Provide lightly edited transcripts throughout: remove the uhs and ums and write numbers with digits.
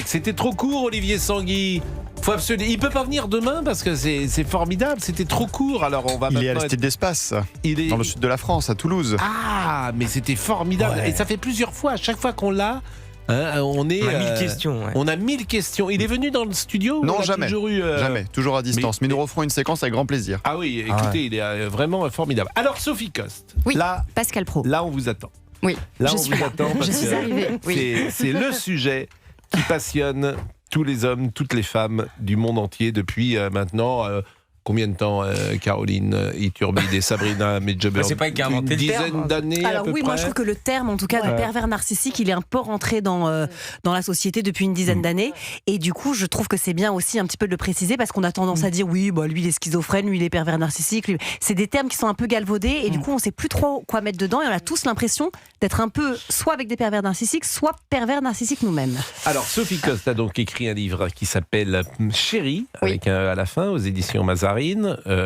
C'était trop court, Olivier Sanguy. Il peut pas venir demain parce que c'est formidable. C'était trop court. Alors on va. Il est à l'Aristide d'Espace, dans le sud de la France, à Toulouse. Ah, mais c'était formidable. Ouais. Et ça fait plusieurs fois. À chaque fois qu'on l'a, on est. On a 1000 questions. Ouais. On a 1000 questions. Il est venu dans le studio? Non, ou on a jamais. Toujours eu, Jamais, toujours à distance. Mais nous referons une séquence avec grand plaisir. Ah oui, écoutez, il est vraiment formidable. Alors Sophie Coste. Oui, Là, Pascal Praud. là on vous attend. Oui, Là, je on suis vous là. attend parce Je suis que arrivée. Oui. c'est le sujet qui passionne tous les hommes, toutes les femmes du monde entier depuis maintenant. Combien de temps, Caroline Iturbide et Sabrina Medjeber? C'est pas qui a inventé Une le terme. dizaine d'années à Alors peu oui, près. moi je trouve que le terme, en tout cas, de pervers narcissique, il est un peu rentré dans la société depuis une dizaine d'années. Et du coup, je trouve que c'est bien aussi un petit peu de le préciser parce qu'on a tendance à dire oui, bah, lui il est schizophrène, lui il est pervers narcissique. C'est des termes qui sont un peu galvaudés et du coup on sait plus trop quoi mettre dedans et on a tous l'impression d'être un peu soit avec des pervers narcissiques, soit pervers narcissiques nous-mêmes. Alors Sophie Coste a donc écrit un livre qui s'appelle Chérie, avec un à la fin aux éditions Mazarine.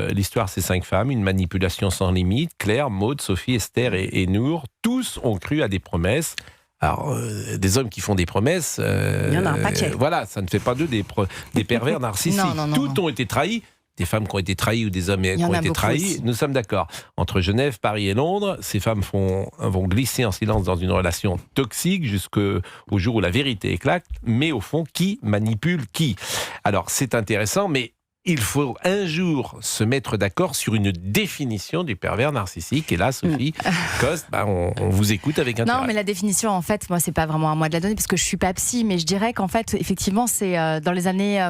L'histoire, c'est 5 femmes, une manipulation sans limite. Claire, Maud, Sophie, Esther et Nour. Tous ont cru à des promesses. Alors, des hommes qui font des promesses... Il y en a un paquet. Voilà, ça ne fait pas d'eux des pervers narcissiques. Non, Toutes ont été trahies. Des femmes qui ont été trahies ou des hommes qui y en ont a été beaucoup trahis. aussi. Nous sommes d'accord. Entre Genève, Paris et Londres, ces femmes vont glisser en silence dans une relation toxique jusqu'au jour où la vérité éclate. Mais au fond, qui manipule qui? Alors, c'est intéressant, mais il faut un jour se mettre d'accord sur une définition du pervers narcissique. Et là, Sophie Coste, on vous écoute avec intérêt. Non, mais la définition, en fait, moi, c'est pas vraiment à moi de la donner parce que je suis pas psy, mais je dirais qu'en fait, effectivement, c'est dans les années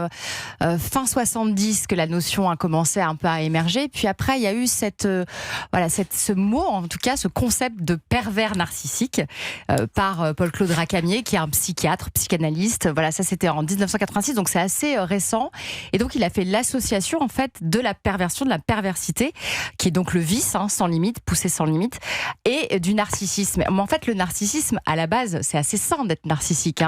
fin 70 que la notion a commencé un peu à émerger. Puis après, il y a eu ce mot, en tout cas, ce concept de pervers narcissique par Paul-Claude Racamier, qui est un psychiatre, psychanalyste. Voilà, ça c'était en 1986, donc c'est assez récent. Et donc, il a fait l'association, en fait, de la perversion, de la perversité, qui est donc le vice, sans limite, poussé sans limite, et du narcissisme. Mais en fait, le narcissisme, à la base, c'est assez sain d'être narcissique,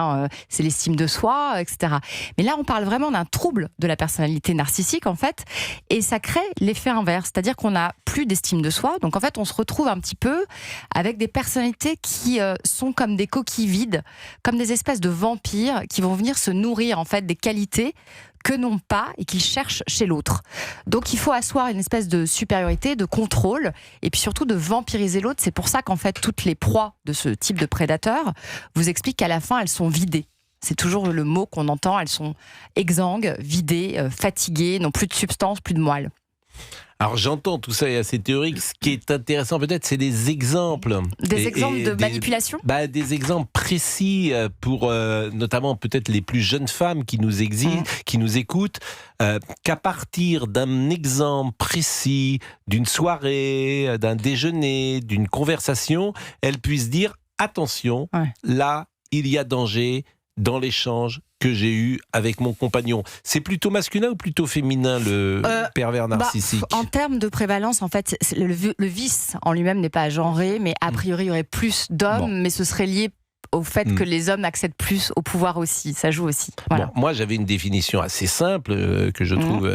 c'est l'estime de soi, etc. Mais là, on parle vraiment d'un trouble de la personnalité narcissique, en fait, et ça crée l'effet inverse, c'est-à-dire qu'on n'a plus d'estime de soi, donc en fait, on se retrouve un petit peu avec des personnalités qui sont comme des coquilles vides, comme des espèces de vampires qui vont venir se nourrir, en fait, des qualités que n'ont pas et qu'ils cherchent chez l'autre. Donc il faut asseoir une espèce de supériorité, de contrôle, et puis surtout de vampiriser l'autre. C'est pour ça qu'en fait, toutes les proies de ce type de prédateurs vous expliquent qu'à la fin, elles sont vidées. C'est toujours le mot qu'on entend, elles sont exsangues, vidées, fatiguées, n'ont plus de substance, plus de moelle. Alors j'entends tout ça et assez théorique. Ce qui est intéressant peut-être, c'est des exemples. Des exemples de manipulation ? Des exemples précis pour notamment peut-être les plus jeunes femmes qui nous qui nous écoutent, qu'à partir d'un exemple précis, d'une soirée, d'un déjeuner, d'une conversation, elles puissent dire attention, là il y a danger dans l'échange que j'ai eu avec mon compagnon. C'est plutôt masculin ou plutôt féminin le pervers narcissique? En termes de prévalence, en fait, le vice en lui-même n'est pas genré, mais a priori il y aurait plus d'hommes, mais ce serait lié au fait que les hommes accèdent plus au pouvoir aussi. Ça joue aussi. Voilà. Bon, moi, j'avais une définition assez simple que je trouve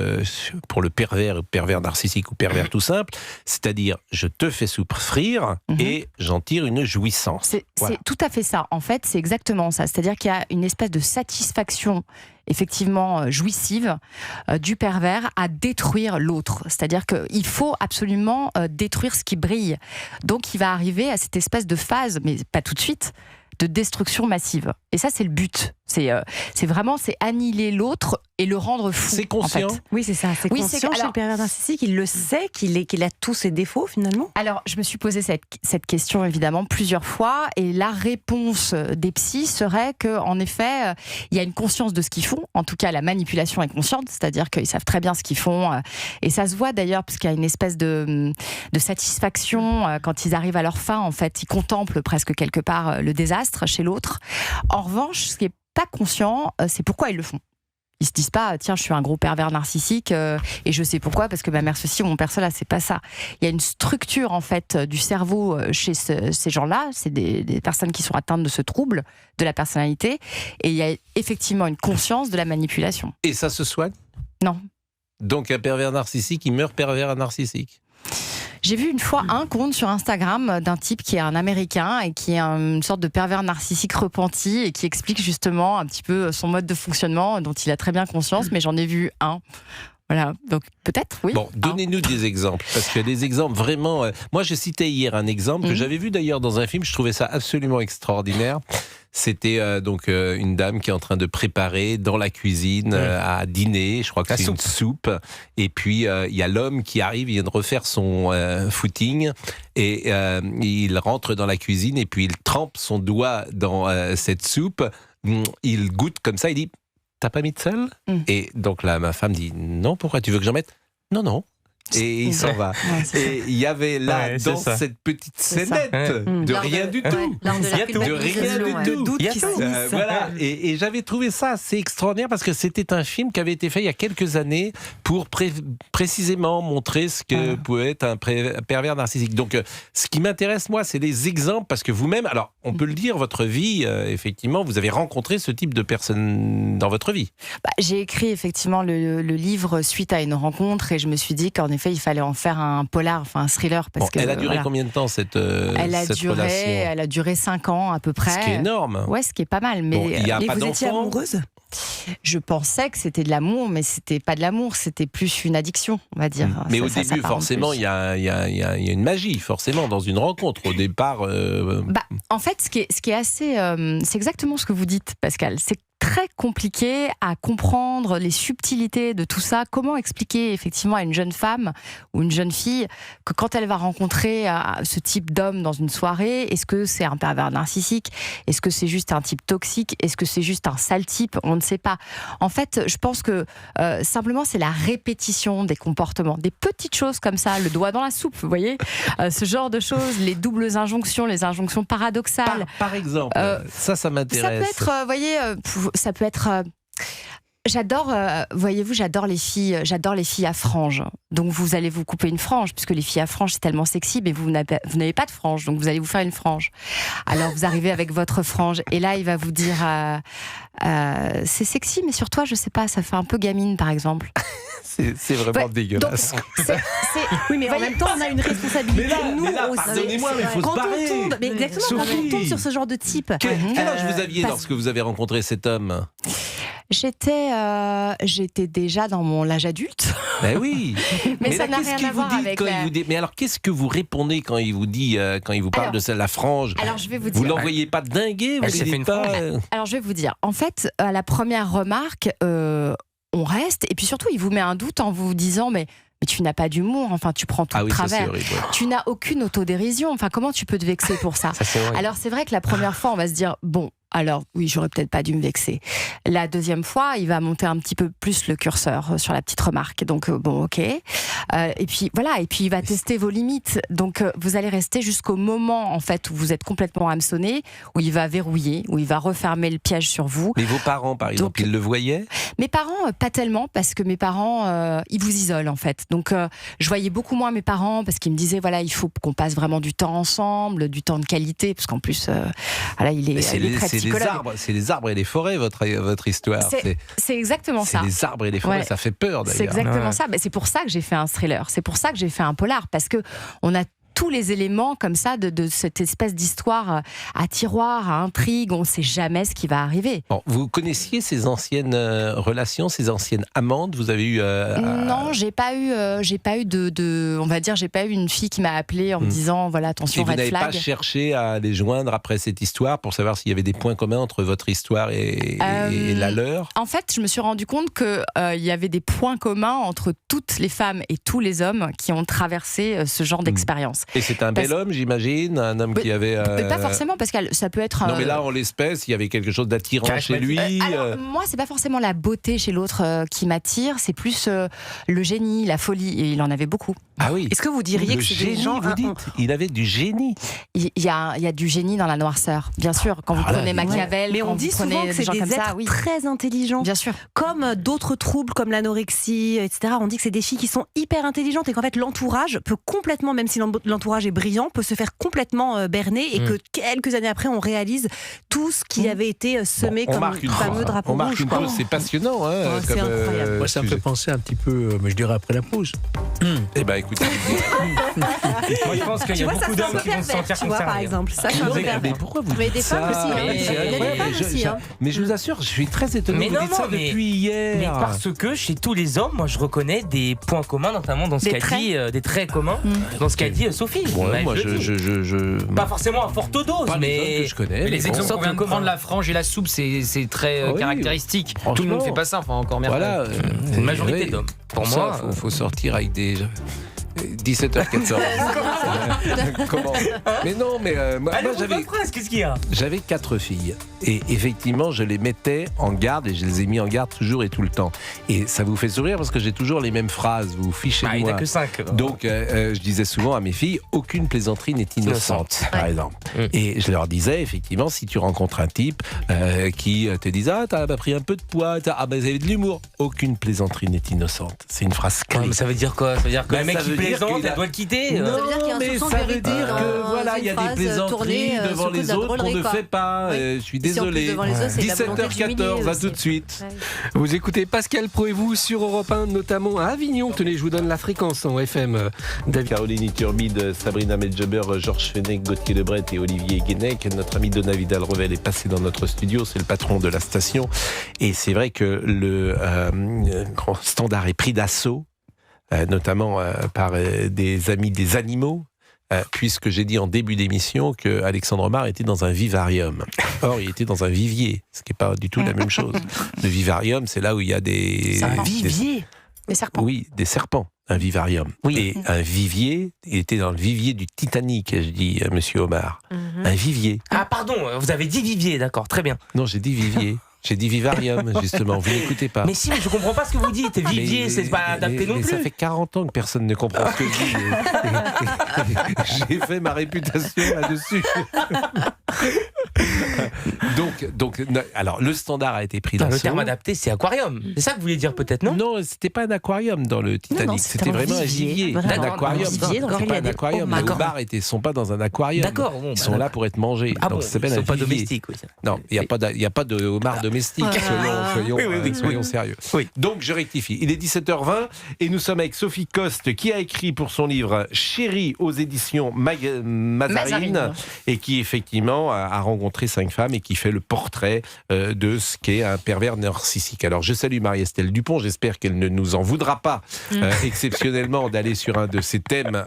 pour le pervers narcissique ou pervers tout simple, c'est-à-dire je te fais souffrir et j'en tire une jouissance. C'est tout à fait ça. En fait, c'est exactement ça. C'est-à-dire qu'il y a une espèce de satisfaction effectivement jouissive du pervers à détruire l'autre. C'est-à-dire qu'il faut absolument détruire ce qui brille. Donc, il va arriver à cette espèce de phase, mais pas tout de suite, de destruction massive. Et ça, c'est le but. C'est annihiler l'autre et le rendre fou. C'est conscient. En fait. Oui, c'est ça. C'est conscient chez le pervers narcissique. Il le sait qu'il a tous ses défauts, finalement. Alors, je me suis posé cette question, évidemment, plusieurs fois. Et la réponse des psys serait qu'en effet, il y a une conscience de ce qu'ils font. En tout cas, la manipulation est consciente. C'est-à-dire qu'ils savent très bien ce qu'ils font. Et ça se voit d'ailleurs, parce qu'il y a une espèce de satisfaction quand ils arrivent à leur fin. En fait, ils contemplent presque quelque part le désastre chez l'autre. En revanche, ce qui n'est pas conscient, c'est pourquoi ils le font. Ils se disent pas, tiens, je suis un gros pervers narcissique et je sais pourquoi, parce que ma mère ceci ou mon père cela, c'est pas ça. Il y a une structure en fait du cerveau chez ces gens-là, c'est des personnes qui sont atteintes de ce trouble de la personnalité, et il y a effectivement une conscience de la manipulation. Et ça se soigne? Non. Donc un pervers narcissique, il meurt pervers narcissique? J'ai vu une fois un compte sur Instagram d'un type qui est un Américain et qui est une sorte de pervers narcissique repenti et qui explique justement un petit peu son mode de fonctionnement dont il a très bien conscience, mais j'en ai vu un. Voilà, donc peut-être, oui. Bon, donnez-nous des exemples, parce que des exemples vraiment... moi, je citais hier un exemple que j'avais vu d'ailleurs dans un film, je trouvais ça absolument extraordinaire. C'était donc une dame qui est en train de préparer dans la cuisine à dîner, je crois que c'est une soupe, et puis il y a l'homme qui arrive, il vient de refaire son footing, et il rentre dans la cuisine, et puis il trempe son doigt dans cette soupe, il goûte comme ça, il dit... T'as pas mis de sel ? Et donc là, ma femme dit non, pourquoi tu veux que j'en mette ? Non. Et il s'en va. Et il y avait là, dans cette petite scénette, de rien du tout. De rien du tout. Voilà. Et j'avais trouvé ça assez extraordinaire parce que c'était un film qui avait été fait il y a quelques années pour précisément montrer ce que pouvait être un pervers narcissique. Donc, ce qui m'intéresse, moi, c'est les exemples parce que vous-même, alors, on peut le dire, votre vie, effectivement, vous avez rencontré ce type de personnes dans votre vie. J'ai écrit effectivement le livre suite à une rencontre et je me suis dit qu'en effet, il fallait en faire un polar, enfin un thriller. Parce que, elle a duré combien de temps cette relation ? Elle a duré 5 ans à peu près. Ce qui est énorme. Ouais, ce qui est pas mal. Mais y a pas vous étiez amoureuse ? Je pensais que c'était de l'amour, mais c'était pas de l'amour, c'était plus une addiction, on va dire. Mais au début, forcément, il y a une magie, forcément, dans une rencontre. Au départ... en fait, ce qui est assez... c'est exactement ce que vous dites, Pascal. C'est très compliqué à comprendre les subtilités de tout ça. Comment expliquer effectivement à une jeune femme ou une jeune fille que quand elle va rencontrer ce type d'homme dans une soirée, est-ce que c'est un pervers narcissique ? Est-ce que c'est juste un type toxique ? Est-ce que c'est juste un sale type ? On ne sait pas. En fait, je pense que simplement c'est la répétition des comportements, des petites choses comme ça, le doigt dans la soupe, vous voyez, ce genre de choses, les doubles injonctions, les injonctions paradoxales. Par exemple, ça m'intéresse. Ça peut être, voyez, ça peut être... J'adore, voyez-vous, j'adore les filles à franges. Donc vous allez vous couper une frange, puisque les filles à franges c'est tellement sexy, mais vous n'avez pas de frange, donc vous allez vous faire une frange. Alors vous arrivez avec votre frange, et là il va vous dire c'est sexy, mais sur toi je sais pas, ça fait un peu gamine par exemple. C'est vraiment dégueulasse. Oui, mais en même temps, on a une responsabilité. Mais là, pardonnez-moi, mais il faut se barrer. Mais exactement, quand on tombe sur ce genre de type. Quel âge vous aviez lorsque vous avez rencontré cet homme ? J'étais déjà dans mon âge adulte. Ben oui. Mais ça n'a rien à voir avec Mais alors, qu'est-ce que vous répondez quand il vous dit, quand il vous parle de la frange ? Alors, je vais vous dire. Vous l'envoyez pas dinguer, vous dites pas. Alors, je vais vous dire. En fait, à la première remarque, on reste, et puis surtout, il vous met un doute en vous disant, mais tu n'as pas d'humour, enfin tu prends tout de travers. Ça, horrible, ouais. Tu n'as aucune autodérision, enfin comment tu peux te vexer pour ça, Alors c'est vrai que la première fois, on va se dire, bon, alors oui, j'aurais peut-être pas dû me vexer. La deuxième fois, il va monter un petit peu plus le curseur sur la petite remarque. Donc bon, ok. Et puis voilà, et puis il va tester vos limites. Donc vous allez rester jusqu'au moment en fait où vous êtes complètement hameçonné, où il va verrouiller, où il va refermer le piège sur vous. Mais vos parents, par exemple, ils le voyaient ? Mes parents, pas tellement, parce que mes parents, ils vous isolent en fait. Donc je voyais beaucoup moins mes parents parce qu'ils me disaient voilà, il faut qu'on passe vraiment du temps ensemble, du temps de qualité, parce qu'en plus, voilà, il est très psychologue. C'est les arbres et les forêts, votre histoire. C'est exactement ça. C'est les arbres et les forêts, ça fait peur d'ailleurs. C'est exactement ça. Mais c'est pour ça que j'ai fait un thriller. C'est pour ça que j'ai fait un polar, parce que on a tous les éléments comme ça de cette espèce d'histoire à tiroir, à intrigue. On ne sait jamais ce qui va arriver. Bon, vous connaissiez ces anciennes relations, ces anciennes amantes ? Vous avez eu Non, j'ai pas eu on va dire, j'ai pas eu une fille qui m'a appelée en me disant voilà, attention, red flag. Vous n'avez pas cherché à les joindre après cette histoire pour savoir s'il y avait des points communs entre votre histoire et la leur ? En fait, je me suis rendu compte que il y avait des points communs entre toutes les femmes et tous les hommes qui ont traversé ce genre d'expérience. Et c'est un bel homme, j'imagine, un homme qui avait... Pas forcément, Pascal, ça peut être... Non, mais là, en l'espèce, il y avait quelque chose d'attirant chez lui. Alors, moi, c'est pas forcément la beauté chez l'autre qui m'attire, c'est plus le génie, la folie, et il en avait beaucoup. Ah oui. Est-ce que vous diriez que c'est des gens... vous dites, il avait du génie. Il y a du génie dans la noirceur, bien sûr. Quand vous prenez Machiavel, mais on dit souvent que c'est des êtres très intelligents. Bien sûr. Comme d'autres troubles, comme l'anorexie, etc. On dit que c'est des filles qui sont hyper intelligentes et qu'en fait, l'entourage peut complètement, même si l'entourage l'entourage est brillant, peut se faire complètement berner et que quelques années après, on réalise tout ce qui avait été semé comme le fameux drapeau rouge. On marque une pause, c'est passionnant. Hein, c'est incroyable. Moi, ça me fait penser un petit peu, mais je dirais après la pause. Eh ben, écoutez. Moi, je pense qu'il y a beaucoup d'hommes qui vont se sentir concernés. Par exemple. Ça, Mais pourquoi vous Mais dites des ça femmes aussi, hein. C'est Il y a des incroyable. femmes aussi, hein. Mais je vous assure, je suis très étonné. Vous dites ça depuis hier. Mais parce que chez tous les hommes, moi, je reconnais des points communs, notamment dans ce qu'a dit, des traits communs, dans ce qu'a dit Sophie. Ouais, moi, Pas forcément à forte dose, mais que je connais. Mais les exemples qu'on vient de prendre, la frange et la soupe, c'est très caractéristique. Tout le monde ne fait pas ça, enfin encore bien. Voilà. Une majorité d'hommes. Pour moi, il faut sortir avec des 17h14. Comment? Mais non, mais moi qu'est-ce qu'il y a? J'avais 4 filles et effectivement je les mettais en garde et je les ai mis en garde toujours et tout le temps. Et ça vous fait sourire parce que j'ai toujours les mêmes phrases. Vous vous fichez de Il moi. n'y a que 5. Donc je disais souvent à mes filles, aucune plaisanterie n'est innocente, par exemple. Et je leur disais effectivement, si tu rencontres un type qui te dit t'as pris un peu de poids, vous avez de l'humour, aucune plaisanterie n'est innocente. C'est une phrase clé. Mais ça veut dire quoi? Ça veut dire que le mec qui plaisante, elle doit le quitter? Non, Ça veut dire qu'il y a un mais soupçon ça de veut vérité dire dans que voilà, il y a une des phrase plaisanteries tournée devant sous le coup les de la autres qu'on drôlerie, ne quoi. fait pas. Je suis désolé. Si en plus devant les autres, c'est de la volonté 17h14, à tout de suite. Vous écoutez Pascal Pro et vous sur Europe 1, notamment à Avignon. Tenez, je vous donne la fréquence en FM. David. Caroline Iturbide, Sabrina Medjeber, Georges Fenech, Gauthier Lebret et Olivier Guénec. Notre ami Dona Vidal-Revel est passé dans notre studio, c'est le patron de la station. Et c'est vrai que le grand standard est pris d'assaut, notamment par des amis des animaux. Puisque j'ai dit en début d'émission que Alexandre Mar était dans un vivarium. Or, il était dans un vivier, ce qui n'est pas du tout la même chose. Le vivarium, c'est là où il y a des... C'est un vivier. Des serpents. Oui, des serpents. Un vivarium. Oui. Et un vivier, il était dans le vivier du Titanic, je dis à Monsieur Omar. Un vivier. Ah pardon, vous avez dit vivier, d'accord, très bien. Non, j'ai dit vivier. J'ai dit vivarium, justement. Vous n'écoutez pas. Mais si, mais je comprends pas ce que vous dites. Vivier, c'est pas adapté non plus. Ça fait 40 ans que personne ne comprend ce que je dis. J'ai fait ma réputation là-dessus. Donc, alors, le standard a été pris d'assaut. Le terme adapté, c'est aquarium. C'est ça que vous voulez dire peut-être, non? Non, c'était pas un aquarium dans le Titanic. C'était vraiment un vivier. Un aquarium. C'est pas un aquarium. Les homards ne sont pas dans un D'accord. Bon, ils sont là pour être mangés. Ah donc, bon, ça s'appelle ils un sont pas vivier. domestiques. Oui. Non, il n'y a pas de homards domestiques. Soyons sérieux. Oui. Donc, je rectifie. Il est 17h20 et nous sommes avec Sophie Coste qui a écrit pour son livre Chérie aux éditions Mazarine et qui effectivement a rencontré 5 femmes et qui fait le portrait de ce qu'est un pervers narcissique. Alors, je salue Marie-Estelle Dupont. J'espère qu'elle ne nous en voudra pas exceptionnellement d'aller sur un de ces thèmes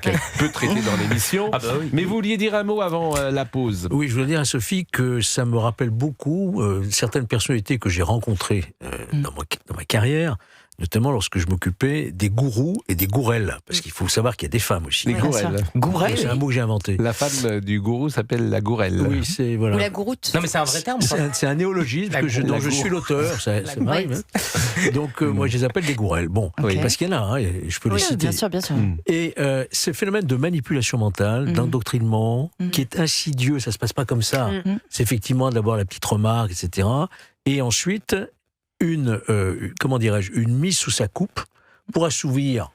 qu'elle peut traiter dans l'émission. Ah bah oui. Mais vous vouliez dire un mot avant la pause? Oui, je voulais dire à Sophie que ça me rappelle beaucoup certaines personnalités que j'ai rencontrées dans ma carrière, notamment lorsque je m'occupais des gourous et des gourelles. Parce qu'il faut savoir qu'il y a des femmes aussi. Les gourelles. Gourelles, c'est un mot que j'ai inventé. La femme du gourou s'appelle la gourelle. Oui, c'est voilà. Ou la gouroute. Non, mais c'est un vrai terme. C'est un néologisme dont je suis l'auteur. Ça m'arrive. Donc, moi, je les appelle des gourelles. Bon, parce qu'il y en a, je peux les citer. Bien sûr, bien sûr. Et ce phénomène de manipulation mentale, d'endoctrinement, qui est insidieux, ça se passe pas comme ça. C'est effectivement d'abord la petite remarque, etc. Et ensuite, une mise sous sa coupe pour assouvir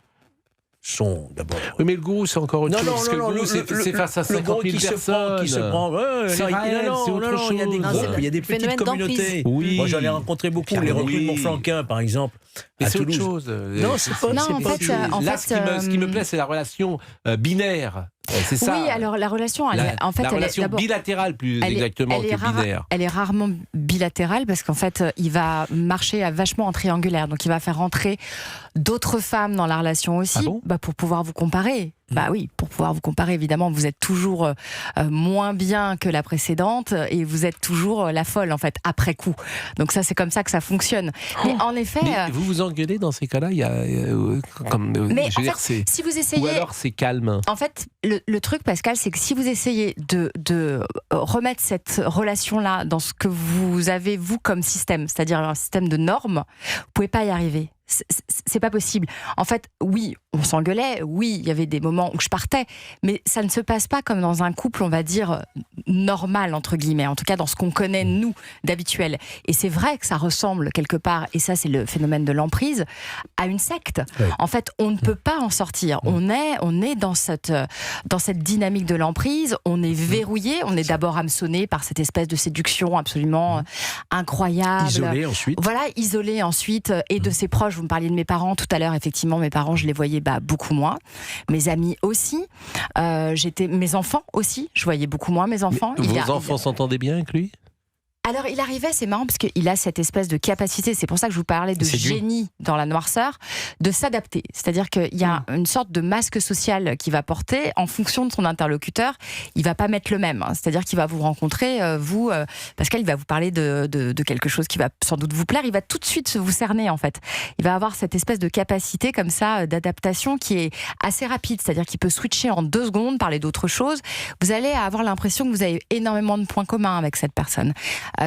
son d'abord. Oui, mais le gourou, c'est encore autre chose. Parce que le gourou, c'est face à 50 000 personnes. Qui se prend. C'est autre chose. Il y a des petites communautés. Oui. Moi, j'en ai rencontré beaucoup. Les recrues de Montflanquin, par exemple. Mais c'est autre chose. Non, c'est pas. Non, Là, ce qui me plaît, c'est la relation binaire. C'est ça. Oui, alors la relation, la relation bilatérale, plus exactement, que binaire. Elle est rarement bilatérale parce qu'en fait, il va marcher vachement en triangulaire. Donc, il va faire rentrer d'autres femmes dans la relation aussi, pour pouvoir vous comparer. Bah oui, pour pouvoir vous comparer, évidemment, vous êtes toujours moins bien que la précédente et vous êtes toujours la folle, en fait, après coup. Donc ça, c'est comme ça que ça fonctionne. Mais en effet... Mais vous vous engueulez dans ces cas-là, il y a... mais en fait, si vous essayez... Ou alors c'est calme. En fait, le truc, Pascal, c'est que si vous essayez de remettre cette relation-là dans ce que vous avez, vous, comme système, c'est-à-dire un système de normes, vous pouvez pas y arriver. c'est pas possible. En fait, oui, on s'engueulait, oui, il y avait des moments où je partais, mais ça ne se passe pas comme dans un couple, on va dire, normal, entre guillemets, en tout cas dans ce qu'on connaît, nous, d'habituel. Et c'est vrai que ça ressemble quelque part, et ça c'est le phénomène de l'emprise, à une secte. Ouais. En fait, on ne peut pas en sortir. On est dans cette dynamique de l'emprise, on est verrouillé, on est d'abord hameçonné par cette espèce de séduction absolument incroyable. Isolé ensuite. Voilà, isolé ensuite, et de ses proches. Vous me parliez de mes parents tout à l'heure, effectivement, mes parents, je les voyais beaucoup moins. Mes amis aussi. Mes enfants aussi, je voyais beaucoup moins mes enfants. Vos enfants s'entendaient bien avec lui ? Alors, il arrivait, c'est marrant, parce qu'il a cette espèce de capacité, c'est pour ça que je vous parlais de génie dans la noirceur, de s'adapter. C'est-à-dire qu'il y a une sorte de masque social qu'il va porter en fonction de son interlocuteur. Il ne va pas mettre le même. C'est-à-dire qu'il va vous rencontrer, Pascal, il va vous parler de quelque chose qui va sans doute vous plaire. Il va tout de suite vous cerner, en fait. Il va avoir cette espèce de capacité comme ça, d'adaptation qui est assez rapide. C'est-à-dire qu'il peut switcher en 2 secondes, parler d'autre chose. Vous allez avoir l'impression que vous avez énormément de points communs avec cette personne.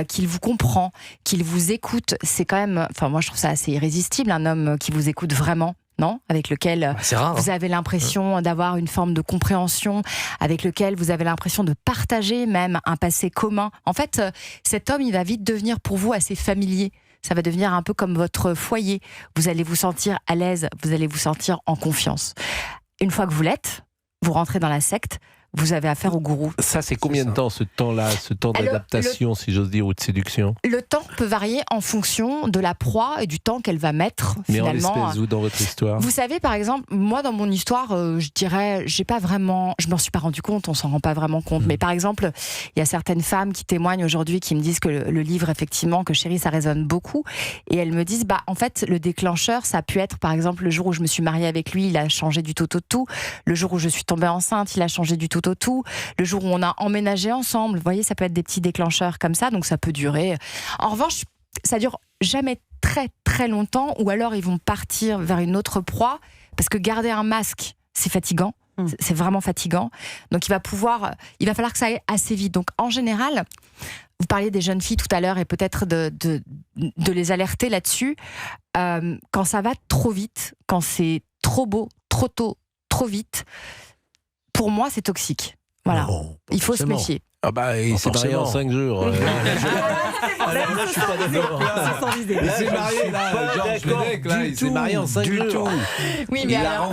Qu'il vous comprend, qu'il vous écoute, c'est quand même, enfin moi je trouve ça assez irrésistible, un homme qui vous écoute vraiment, non ? Avec lequel vous avez l'impression d'avoir une forme de compréhension, avec lequel vous avez l'impression de partager même un passé commun. En fait, cet homme, il va vite devenir pour vous assez familier. Ça va devenir un peu comme votre foyer. Vous allez vous sentir à l'aise, vous allez vous sentir en confiance. Une fois que vous l'êtes, vous rentrez dans la secte, vous avez affaire au gourou. Ça, c'est combien de temps, ce temps-là, ce temps d'adaptation, si j'ose dire, ou de séduction ? Le temps peut varier en fonction de la proie et du temps qu'elle va mettre, finalement. Mais en l'espèce ou dans votre histoire ? Vous savez, par exemple, moi, dans mon histoire, je dirais, je m'en suis pas rendu compte, on s'en rend pas vraiment compte. Mais par exemple, il y a certaines femmes qui témoignent aujourd'hui, qui me disent que le livre, effectivement, que Chérie, ça résonne beaucoup. Et elles me disent, en fait, le déclencheur, ça a pu être, par exemple, le jour où je me suis mariée avec lui, il a changé du tout au tout. Le jour où je suis tombée enceinte, il a changé du tout au tout. Le jour où on a emménagé ensemble, vous voyez, ça peut être des petits déclencheurs comme ça, donc ça peut durer. En revanche, ça dure jamais très très longtemps, ou alors ils vont partir vers une autre proie, parce que garder un masque, c'est fatigant. C'est vraiment fatigant. Donc il va falloir que ça aille assez vite. Donc en général, vous parliez des jeunes filles tout à l'heure, et peut-être de les alerter là-dessus. Quand ça va trop vite, quand c'est trop beau, trop tôt, trop vite, pour moi c'est toxique. Voilà, il faut se méfier. Ah il s'est marié en 5 jours. Alors là, je suis pas d'accord. Il s'est marié là, Georges Fenech, là, il s'est marié en 5 jours. Oui, mais alors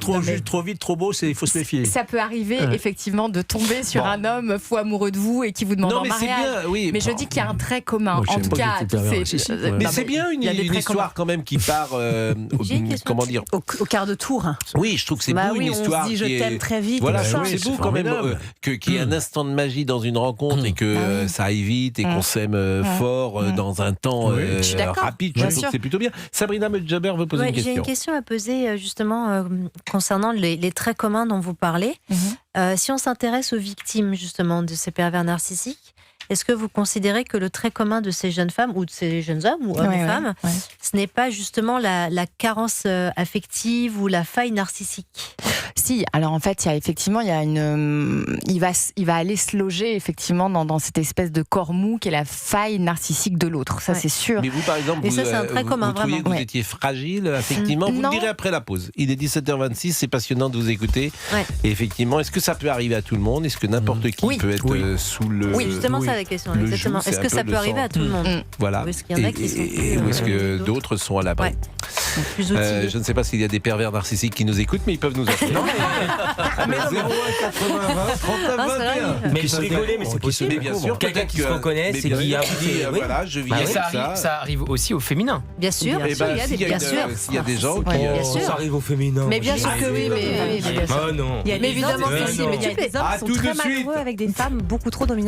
trop vite, trop beau, il faut se méfier. Ça peut arriver, effectivement, de tomber sur un homme fou amoureux de vous et qui vous demande en mariage. Bien, oui. Mais je dis qu'il y a un trait commun. En tout cas, mais c'est bien une histoire quand même qui part, comment dire, au quart de tour. Oui, je trouve que c'est beau, une histoire. On se dit je t'aime très vite. Voilà, je trouve que c'est beau quand même qu'il y ait un instant de magie dans une rencontre et que ça aille vite et qu'on s'aime fort dans un temps rapide. Je trouve que c'est plutôt bien. Sabrina Medjaber veut poser une question. J'ai une question à poser justement concernant les traits communs dont vous parlez. Si on s'intéresse aux victimes justement de ces pervers narcissiques, est-ce que vous considérez que le trait commun de ces jeunes femmes ou de ces jeunes hommes ou hommes et femmes, ce n'est pas justement la carence affective ou la faille narcissique ? Si, alors en fait, il va aller se loger effectivement dans cette espèce de corps mou qui est la faille narcissique de l'autre, ça c'est sûr. Mais vous par exemple, c'est un trait commun, vous trouviez que vous étiez fragile, effectivement, vous le direz après la pause. Il est 17h26, c'est passionnant de vous écouter. Et effectivement, est-ce que ça peut arriver à tout le monde ? Est-ce que n'importe qui peut être sous le... Oui, justement ça la question, exactement. Est-ce que ça peut arriver à tout le monde ? Voilà. Ou est-ce qu'il y en a qui sont plus, ou est-ce que d'autres sont à l'abri ? Je ne sais pas s'il y a des pervers narcissiques qui nous écoutent, mais ils peuvent nous appeler. Mais je rigolais, mais c'est possible. Bien sûr, quelqu'un qui se reconnaît, c'est qui a dit voilà, je vis avec ça. Ça arrive aussi au féminin. Bien sûr, il y a des gens qui ça arrive au féminin. Mais bien sûr que oui, mais non. Mais évidemment que si, mais il y a des hommes qui sont très malheureux avec des femmes beaucoup trop dominatrices.